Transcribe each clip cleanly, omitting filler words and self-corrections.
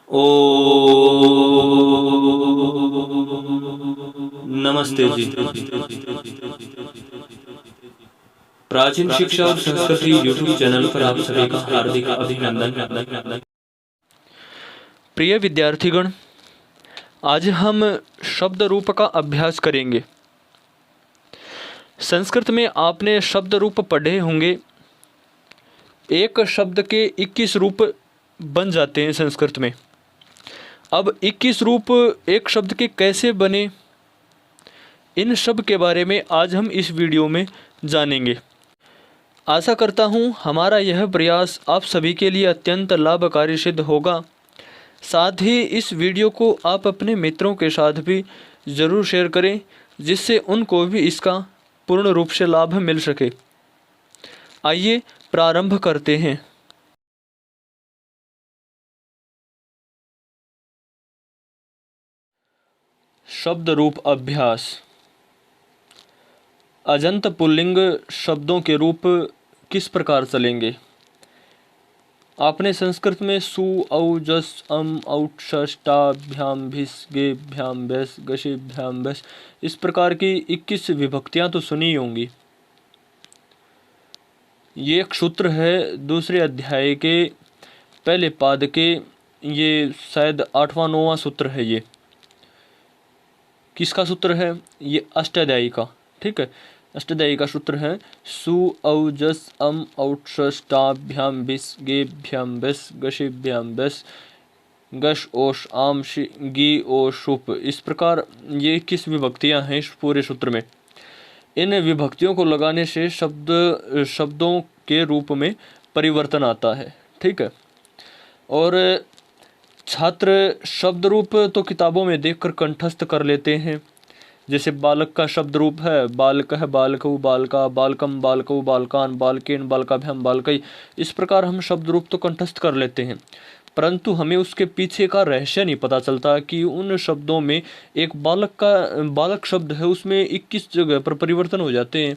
ओ नमस्ते जी। प्राचीन शिक्षा और संस्कृति यूट्यूब चैनल पर आप सभी का हार्दिक अभिनंदन। प्रिय विद्यार्थीगण, आज हम शब्द रूप का अभ्यास करेंगे। संस्कृत में आपने शब्द रूप पढ़े होंगे। एक शब्द के 21 रूप बन जाते हैं संस्कृत में। अब 21 रूप एक शब्द के कैसे बने, इन सब के बारे में आज हम इस वीडियो में जानेंगे। आशा करता हूँ हमारा यह प्रयास आप सभी के लिए अत्यंत लाभकारी सिद्ध होगा। साथ ही इस वीडियो को आप अपने मित्रों के साथ भी ज़रूर शेयर करें, जिससे उनको भी इसका पूर्ण रूप से लाभ मिल सके। आइए प्रारंभ करते हैं। शब्द रूप अभ्यास। अजंत पुल्लिंग शब्दों के रूप किस प्रकार चलेंगे? आपने संस्कृत में सु औ जस अम औट षष्टाभ्याम भिस गेभ्याम भैस गशेभ्याम भैस इस प्रकार की 21 विभक्तियां तो सुनी होंगी। ये एक सूत्र है दूसरे अध्याय के पहले पाद के, ये शायद 8वां 9वां सूत्र है। ये किसका सूत्र है? ये अष्टाध्यायी का। ठीक है, अष्टाध्यायी का सूत्र है सु औ जस अम औट षष्टाभ्याम भिस गेभ्याम भैस गशेभ्याम भैस गश ओश आम गी ओ शुप। इस प्रकार ये 21 विभक्तियां हैं इस पूरे सूत्र में। इन विभक्तियों को लगाने से शब्दों के रूप में परिवर्तन आता है। ठीक है, और छात्र शब्द रूप तो किताबों में देखकर कंठस्थ कर लेते हैं। जैसे बालक का शब्द रूप है बालक है, बालकौ बालका, बालकम बालकौ बालकान, बालकेन बालकाभ्याम बालकई। इस प्रकार हम शब्द रूप तो कंठस्थ कर लेते हैं, परंतु हमें उसके पीछे का रहस्य नहीं पता चलता कि उन शब्दों में एक बालक शब्द है, उसमें 21 जगह पर परिवर्तन हो जाते हैं।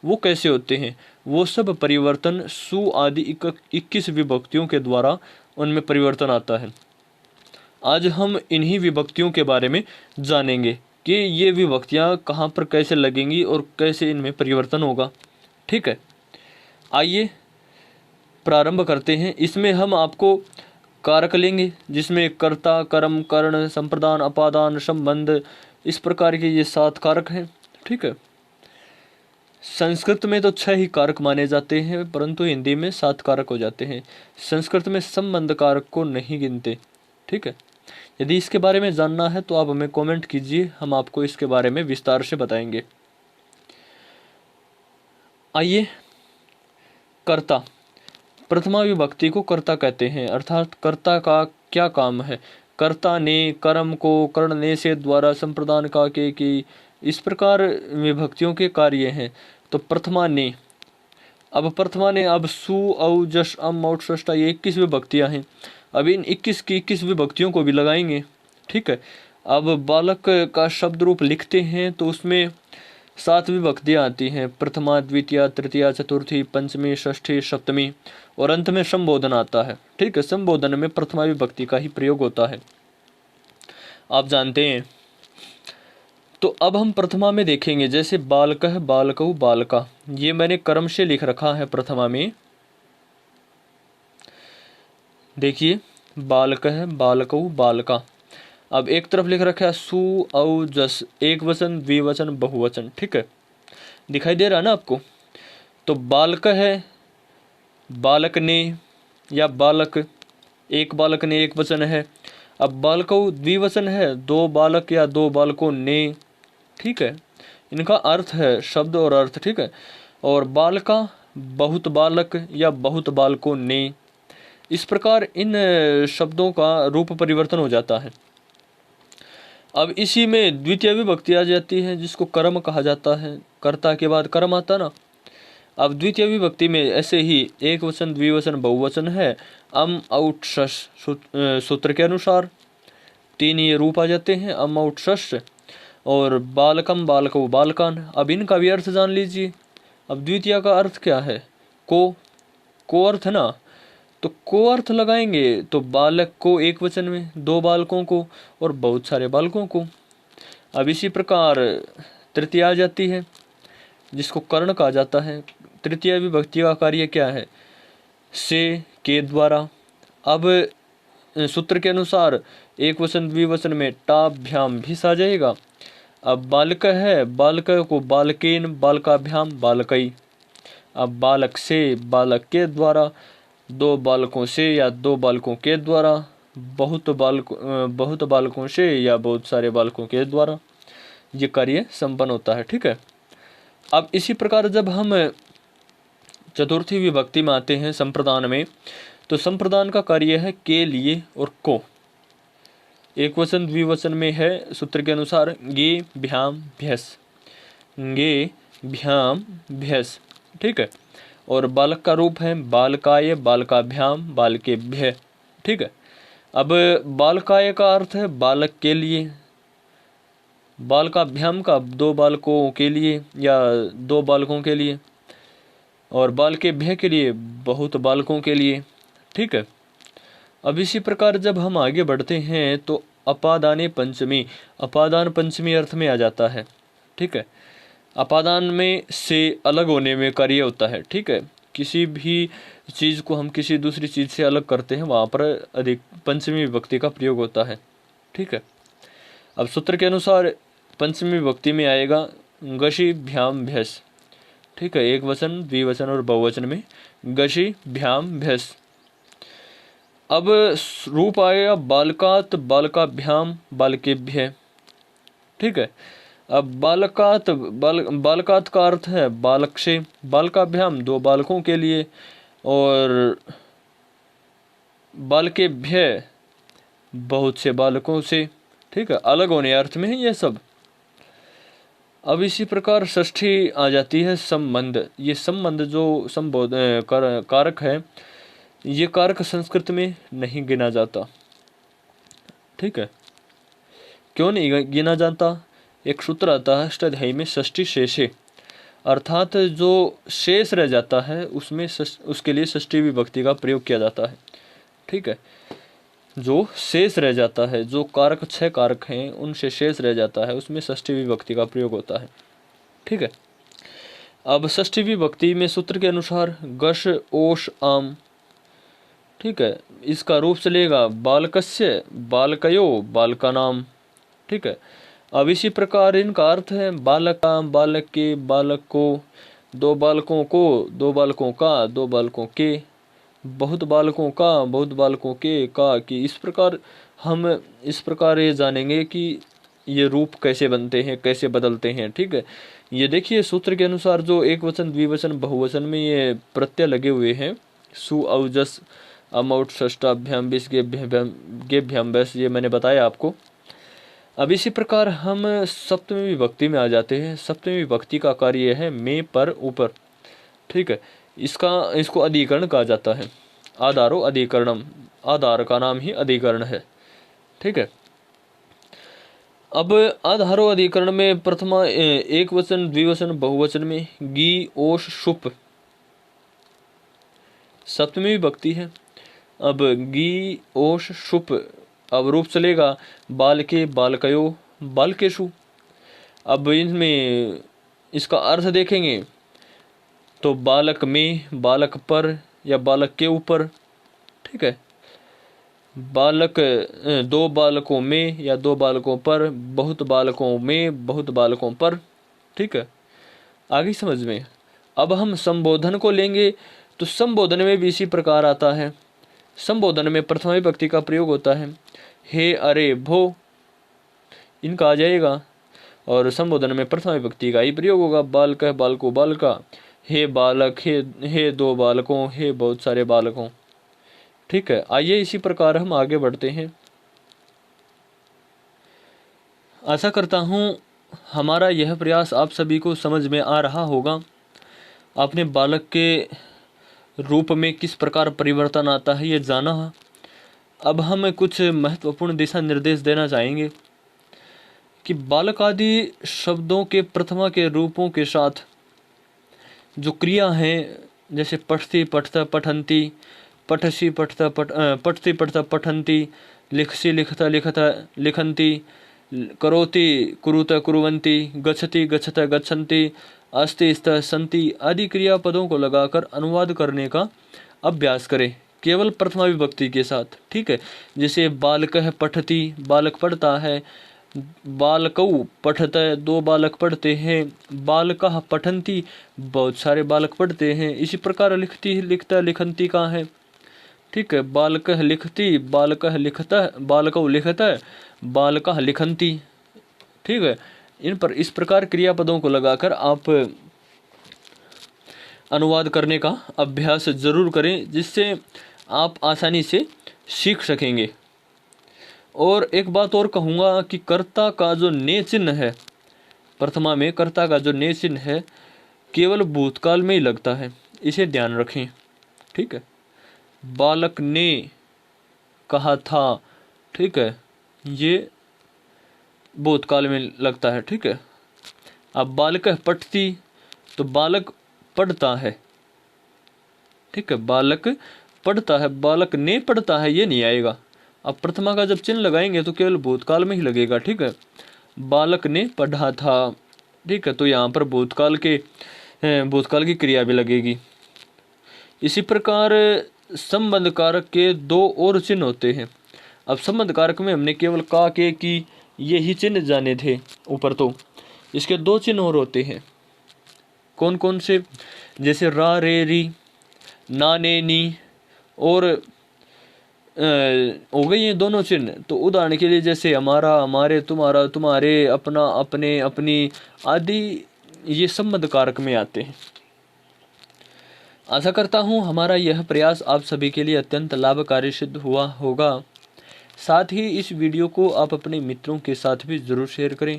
वो कैसे होते हैं? वो सब परिवर्तन सु आदि 21 विभक्तियों के द्वारा उनमें परिवर्तन आता है। आज हम इन्हीं विभक्तियों के बारे में जानेंगे कि ये विभक्तियाँ कहाँ पर कैसे लगेंगी और कैसे इनमें परिवर्तन होगा। ठीक है, आइए प्रारंभ करते हैं। इसमें हम आपको कारक लेंगे, जिसमें कर्ता, कर्म, कर्ण, संप्रदान, अपादान, संबंध, इस प्रकार के ये 7 कारक हैं। ठीक है, संस्कृत में तो 6 ही कारक माने जाते हैं, परंतु हिंदी में 7 कारक हो जाते हैं। संस्कृत में संबंध कारक को नहीं गिनते। ठीक है, यदि इसके बारे में जानना है तो आप हमें कमेंट कीजिए, हम आपको इसके बारे में विस्तार से बताएंगे। आइए, कर्ता। प्रथमा विभक्ति को कर्ता कहते हैं, अर्थात कर्ता का क्या काम है। कर्ता ने कर्म को करने से द्वारा संप्रदान का के की, इस प्रकार विभक्तियों के कार्य हैं। तो प्रथमा ने, अब प्रथमा ने, अब सु औ जश अम औट षष्टा, ये 21 विभक्तियाँ हैं। अब इन 21 की 21 विभक्तियों को भी लगाएंगे। ठीक है, अब बालक का शब्द रूप लिखते हैं तो उसमें 7 विभक्तियाँ आती हैं। प्रथमा, द्वितीया, तृतीया, चतुर्थी, पंचमी, षष्ठी, सप्तमी, और अंत में संबोधन आता है। ठीक है, संबोधन में प्रथमा विभक्ति का ही प्रयोग होता है, आप जानते हैं। तो अब हम प्रथमा में देखेंगे, जैसे बालकः, बालकौ, बालका, ये मैंने कर्म से लिख रखा है प्रथमा में। देखिए, बालकः, बालकौ, बालका। अब एक तरफ लिख रखा है सु औ जस, एक वचन, द्विवचन, बहुवचन। ठीक है, दिखाई दे रहा है ना आपको? तो बालक है बालक ने, या बालक, एक बालक ने एक वचन है। अब बालकौ द्विवचन है, 2 बालक या 2 बालकों ने। ठीक है, इनका अर्थ है शब्द और अर्थ। ठीक है, और बालका बहुत बालक या बहुत बालकों ने। इस प्रकार इन शब्दों का रूप परिवर्तन हो जाता है। अब इसी में द्वितीय विभक्ति आ जाती है, जिसको कर्म कहा जाता है। कर्ता के बाद कर्म आता ना। अब द्वितीय विभक्ति में ऐसे ही एक वचन, द्विवचन, बहुवचन है। अम औट शश सूत्र के अनुसार 3 ये रूप आ जाते हैं, अम औट शश। और बालकम, बालको, बालकान। अब इनका भी अर्थ जान लीजिए। अब द्वितीय का अर्थ क्या है? को अर्थ ना, तो को अर्थ लगाएंगे तो बालक को एक वचन में, 2 बालकों को और बहुत सारे बालकों को। अब इसी प्रकार तृतीय आ जाती है जिसको कर्ण कहा जाता है। तृतीय विभक्ति का कार्य क्या है? से, के द्वारा। अब सूत्र के अनुसार एक वचन द्विवचन में टाभ्याम भी आ जाएगा। अब बालक है, बालक को बालकेन, बालकाभ्याम, बालकई। अब बालक से, बालक के द्वारा, 2 बालकों से या 2 बालकों के द्वारा, बहुत बालकों से या बहुत सारे बालकों के द्वारा ये कार्य संपन्न होता है। ठीक है। अब इसी प्रकार जब हम चतुर्थी विभक्ति में आते हैं संप्रदान में, तो संप्रदान का कार्य है के, लिए और को। एक वचन द्विवचन में है सूत्र के अनुसार गे, भ्याम, भ्यस। गे, भ्याम, भ्यस। ठीक है। और बालक का रूप है बालकाय, बालकाभ्याम, बालकेभ्य। ठीक है। अब बालकाय का अर्थ है बालक के लिए, बालकाभ्याम का 2 बालकों के लिए या 2 बालकों के लिए, और बालकेभ्य के लिए बहुत बालकों के लिए। ठीक है। अब इसी प्रकार जब हम आगे बढ़ते हैं तो अपादाने पंचमी, अपादान पंचमी अर्थ में आ जाता है। ठीक है। अपादान में से अलग होने में कार्य होता है। ठीक है। किसी भी चीज़ को हम किसी दूसरी चीज़ से अलग करते हैं, वहाँ पर अधिक पंचमी विभक्ति का प्रयोग होता है। ठीक है। अब सूत्र के अनुसार पंचमी विभक्ति में आएगा गशी, भ्याम, भ्यस। ठीक है। एक वचन, द्विवचन और बहुवचन में गशी, भ्याम, भ्यस। अब रूप आएगा बालकात, बालकाभ्याम, बालकेभ्य। ठीक है। अब बालकात का अर्थ है बालक से, बालकाभ्याम 2 बालकों के लिए, और बालकेभ्य बहुत से बालकों से। ठीक है। अलग होने अर्थ में है ये सब। अब इसी प्रकार षष्ठी आ जाती है संबंध। ये संबंध जो कारक है, ये कारक संस्कृत में नहीं गिना जाता। ठीक है। क्यों नहीं गिना जाता? एक सूत्र आता है अष्टाध्यायी में षष्ठी शेषे, अर्थात जो शेष रह जाता है उसमें उसके लिए षष्ठी विभक्ति का प्रयोग किया जाता है। ठीक है। जो शेष रह जाता है, जो कारक 6 कारक हैं उनसे शेष रह जाता है, उसमें षष्ठी विभक्ति का प्रयोग होता है। ठीक है। अब षष्ठी विभक्ति में सूत्र के अनुसार गश, ओश, आम। ठीक है। इसका रूप चलेगा बालकस्य, बालकयो, बालकानाम। ठीक है। अब इसी प्रकार इनका अर्थ है बालका, बालक के, बालक को, 2 बालकों को, 2 बालकों का, 2 बालकों के, बहुत बालकों का, बहुत बालकों के, का की। इस प्रकार हम इस प्रकार ये जानेंगे कि ये रूप कैसे बनते हैं, कैसे बदलते हैं। ठीक है। ये देखिए सूत्र के अनुसार जो एक वचन, द्विवचन, बहुवचन में ये प्रत्यय लगे हुए हैं, सु, औ, जस, अम, औट, षष्ठाभ्याम, बिस, गेभ्याम, बस, ये मैंने बताया आपको। अब इसी प्रकार हम सप्तमी विभक्ति में आ जाते हैं। सप्तमी विभक्ति का कार्य है में, पर, ऊपर। ठीक है। इसको अधिकरण कहा जाता है। आधारो अधिकरणम, आधार का नाम ही अधिकरण है। ठीक है। अब आधारो अधिकरण में प्रथमा एक वचन, द्विवचन, बहुवचन में गी, ओश, शुप सप्तमी विभक्ति है। अब गी, ओश, शुप। अब रूप चलेगा बालके, बालकयो, बालकेशु। अब इनमें इसका अर्थ देखेंगे तो बालक में, बालक पर या बालक के ऊपर। ठीक है। बालक 2 बालकों में या 2 बालकों पर, बहुत बालकों में, बहुत बालकों पर। ठीक है। आगे समझ में। अब हम संबोधन को लेंगे तो संबोधन में भी इसी प्रकार आता है। संबोधन में प्रथमा विभक्ति का प्रयोग होता है। हे, अरे, भो इनका आ जाएगा, और संबोधन में प्रथमा विभक्ति का ही प्रयोग होगा। बालक, बालको, बालका, हे बालक, हे 2 बालकों, हे बहुत सारे बालकों। ठीक है। आइए इसी प्रकार हम आगे बढ़ते हैं। आशा करता हूँ हमारा यह प्रयास आप सभी को समझ में आ रहा होगा। आपने बालक के रूप में किस प्रकार परिवर्तन आता है ये जाना। अब हम कुछ महत्वपूर्ण दिशा निर्देश देना चाहेंगे कि बालक आदि शब्दों के प्रथमा के रूपों के साथ जो क्रिया हैं, जैसे पठती, पठता, पठंती, पठसी पठता पठति पठता पठन्ति, लिखसि लिखता लिखता लिखन्ति, करोति कुरुत कुर्वन्ति, गच्छति गच्छता गच्छन्ति, अस्ति स्तः सन्ति आदि क्रियापदों को लगाकर अनुवाद करने का अभ्यास करें, केवल प्रथमा विभक्ति के साथ। ठीक है, जैसे बालकः पठति, बालक पढ़ता है, बालकौ पठतः, दो बालक पढ़ते हैं, बालकः पठन्ति, बहुत सारे बालक पढ़ते हैं। इसी प्रकार लिखती लिखता लिखन्ति का है। ठीक है, बालकः लिखति, बालकः लिखता, बालकौ लिखता, बालकः लिखन्ति। ठीक है, इन पर इस प्रकार क्रियापदों को लगाकर आप अनुवाद करने का अभ्यास जरूर करें, जिससे आप आसानी से सीख सकेंगे। और एक बात और कहूँगा कि कर्ता का जो ने चिन्ह है, प्रथमा में कर्ता का जो ने चिन्ह है केवल भूतकाल में ही लगता है, इसे ध्यान रखें। ठीक है, बालक ने कहा था, ठीक है, ये भूतकाल में लगता है। ठीक है, अब बालक पठती, तो बालक पढ़ता है। ठीक है, बालक पढ़ता है, बालक ने पढ़ता है ये नहीं आएगा। अब प्रथमा का जब चिन्ह लगाएंगे तो केवल भूतकाल में ही लगेगा। ठीक है, बालक ने पढ़ा था। ठीक है, तो यहाँ पर भूतकाल की क्रिया भी लगेगी। इसी प्रकार संबंध कारक के दो और चिन्ह होते हैं। अब संबंध कारक में हमने केवल का, के, की यही चिन्ह जाने थे ऊपर, तो इसके दो चिन्ह और होते हैं। कौन कौन से? जैसे रा, रे, री, ना, ने, नी और हो गए ये दोनों चिन्ह। तो उदाहरण के लिए जैसे हमारा, हमारे, तुम्हारा, तुम्हारे, अपना, अपने, अपनी आदि ये संबंध कारक में आते हैं। आशा करता हूँ हमारा यह प्रयास आप सभी के लिए अत्यंत लाभकारी सिद्ध हुआ होगा। साथ ही इस वीडियो को आप अपने मित्रों के साथ भी जरूर शेयर करें।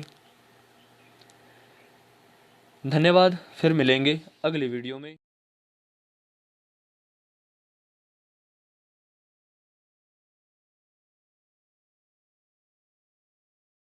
धन्यवाद, फिर मिलेंगे अगले वीडियो में।